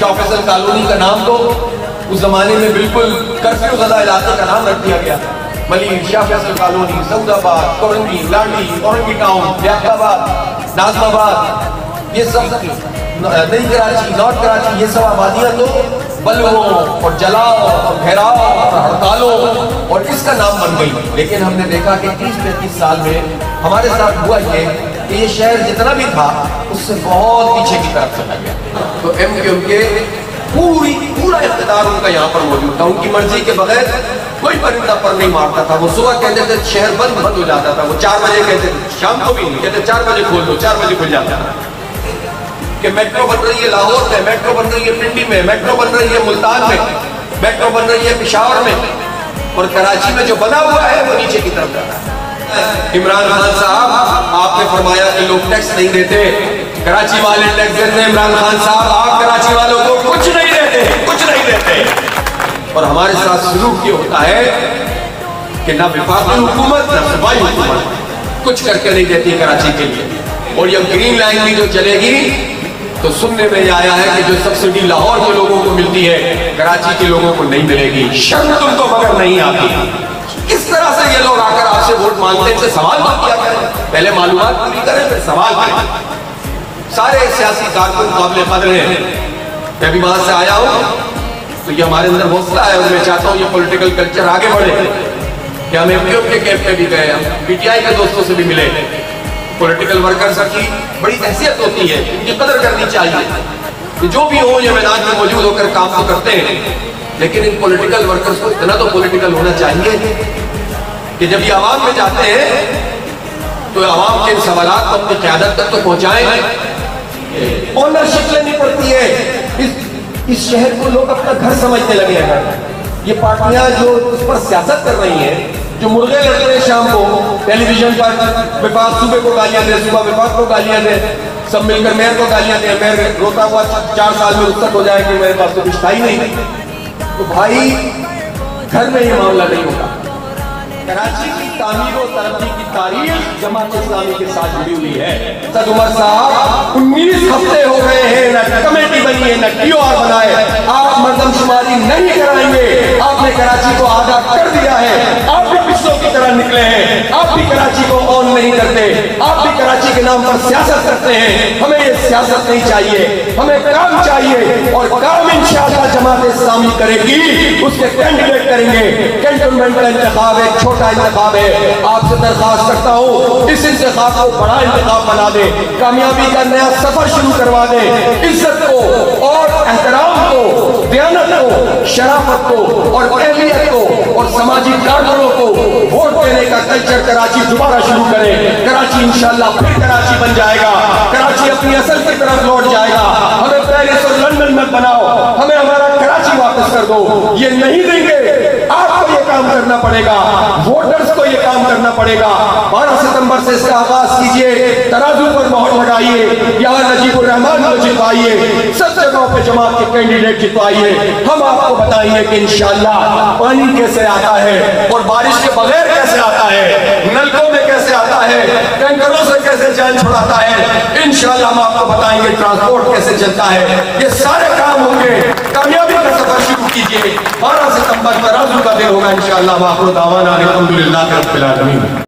Shah Faisal colony का नाम तो उस जमाने में बिल्कुल कर्फ्यू ज़दा इलाके का नाम रख दिया गया। मलिक, शाह फैसल कॉलोनी, सऊदाबाद, कोरंगी, लाडी, औरंगी टाउन, लियाकताबाद, नाजमाबाद, ये सब नई कराची, नॉर्थ कराची, ये सब आबादियाँ तो बलवों और जलाओ और घेराव और हड़तालों और इसका नाम बन गई। लेकिन हमने देखा कि 30-35 साल में हमारे साथ हुआ ये कि ये शहर जितना भी था उससे बहुत पीछे की तरफ चला गया। तो MKM के पूरा इख्तियार उनका यहाँ पर मौजूद था। उनकी मर्जी के बगैर कोई परिंदा पर नहीं मारता था। वो सुबह कहते थे शहर बंद हो जाता था, वो 4 बजे कहते थे, शाम को भी नहीं कहते 4 बजे खोल दो, 4 बजे खुल जाता था। कि मेट्रो बन रही है लाहौर में, मेट्रो बन रही है पिंडी में, मेट्रो बन रही है मुल्तान में, मेट्रो बन रही है पेशावर में, और कराची में जो बना हुआ है वो नीचे की तरफ जाता है। इमरान खान साहब, आपने फरमाया कि लोग टैक्स नहीं देते, कराची वाले टैक्स देते हैं। इमरान खान साहब, आप कराची वालों को कुछ नहीं देते, कुछ नहीं देते। और हमारे साथ सलूक ये होता है कि ना विफाकी हुकूमत ना सूबाई हुकूमत कुछ करके नहीं देती कराची के लिए। और ये ग्रीन लाइन भी जो चलेगी तो सुनने में आया है कि जो सब्सिडी लाहौर के लोगों को मिलती है कराची के लोगों को नहीं मिलेगी। शर्म तुमको मगर नहीं आती। किस तरह से ये लोग आकर आपसे वोट मांगते हैं, सवाल मत किया करें, पहले मालूमात पूरी करें फिर सवाल करें। सारे सियासी कारकुन काबिल कदर हैं। मैं भी वहां से आया हूँ तो ये हमारे अंदर हौसला है और मैं चाहता हूँ ये पॉलिटिकल कल्चर आगे बढ़े कि हम MKM के कैंप में भी गए, हम PTI के दोस्तों से भी मिले। पॉलिटिकल वर्कर्स की बड़ी हैसियत होती है, इनकी कदर करनी चाहिए कि जो भी हो ये मैदान में मौजूद होकर काम तो करते हैं, लेकिन इन पॉलिटिकल वर्कर्स को इतना तो पॉलिटिकल होना चाहिए कि जब ये आवाम में जाते हैं तो आवाम के इन सवालात को अपनी क़यादत तक तो पहुंचाएं। ओनरशिप लेनी पड़ती है। इस शहर को लोग अपना घर समझने लगे हैं। ये पार्टियां जो उस पर सियासत कर रही हैं, जो मुर्गे लड़ते हैं शाम को टेलीविजन पर, विभाग सूबे को गालियां दे, सुबह विभाग को गालियां दे, सब मिलकर मेयर को गालियां दे, मेयर रोता हुआ 4 साल में रुखसत हो जाए कि मेरे पास तो कुछ था ही नहीं। तो भाई घर में ये मामला नहीं होगा। कराची की तामीर और तरक्की की तारीख जमात इस्लामी के साथ जुड़ी हुई है। सद उमर साहब 19 हफ्ते हो गए हैं, न कमेटी बनी है, न TOR बनाए। आप मर्दमशुमारी नहीं कराएंगे। आपने कराची को आजाद कर दिया है। आप भी पिछलों की तरह निकले हैं। आप भी कराची को ऑन नहीं करते। आप भी कराची के नाम पर सियासत करते हैं। हमें ये सियासत नहीं चाहिए, हमें काम चाहिए और काम इंशाअल्लाह जमात इस्लामी करेगी। उसके कैंडिडेट करेंगे। कैंटोनमेंट का इंतखाब है, छोटा इंतखाब है। आपसे दरख्वास्त करता हूँ इस इंतखाब को बड़ा इंतखाब बना दे, कामयाबी का नया सफर शुरू करवा दे। इज्जत को और एहतराम को, दयानत को, शराफत को और अहलियत को और समाजी कारकुनों को वोट देने का कल्चर कराची दोबारा शुरू करे। कराची इंशाअल्लाह फिर कराची बन जाएगा। कराची अपनी असल की तरफ लौट जाएगा। हमें पेरिस और लंदन में बनाओ, हमें हमारा कराची वापस कर दो। ये नहीं देंगे। आपको ये काम करना पड़ेगा, वोटर्स को ये काम करना पड़ेगा। 12 सितंबर से इसका आगाज कीजिए। तराजू पर मोहर लगाइए, यहाँ नजीबुर रहमान को जितवाइए, सब जगहों पे जमात के कैंडिडेट जितवाइए। हम आपको बताएंगे कि इंशाअल्लाह पानी कैसे आता है और बारिश के बगैर कैसे आता है, नलकों में कैसे आता है, टैंकरों से कैसे जान छुड़ाता है। इंशाअल्लाह हम आपको बताएंगे ट्रांसपोर्ट कैसे चलता है। ये सारे काम होंगे। कामयाबी का सफर शुरू कीजिए। 12 सितंबर तराजू का दिन होगा इंशाअल्लाह। वाखिर दावाना अल्हम्दुलिल्लाह रब्बिल आलमीन।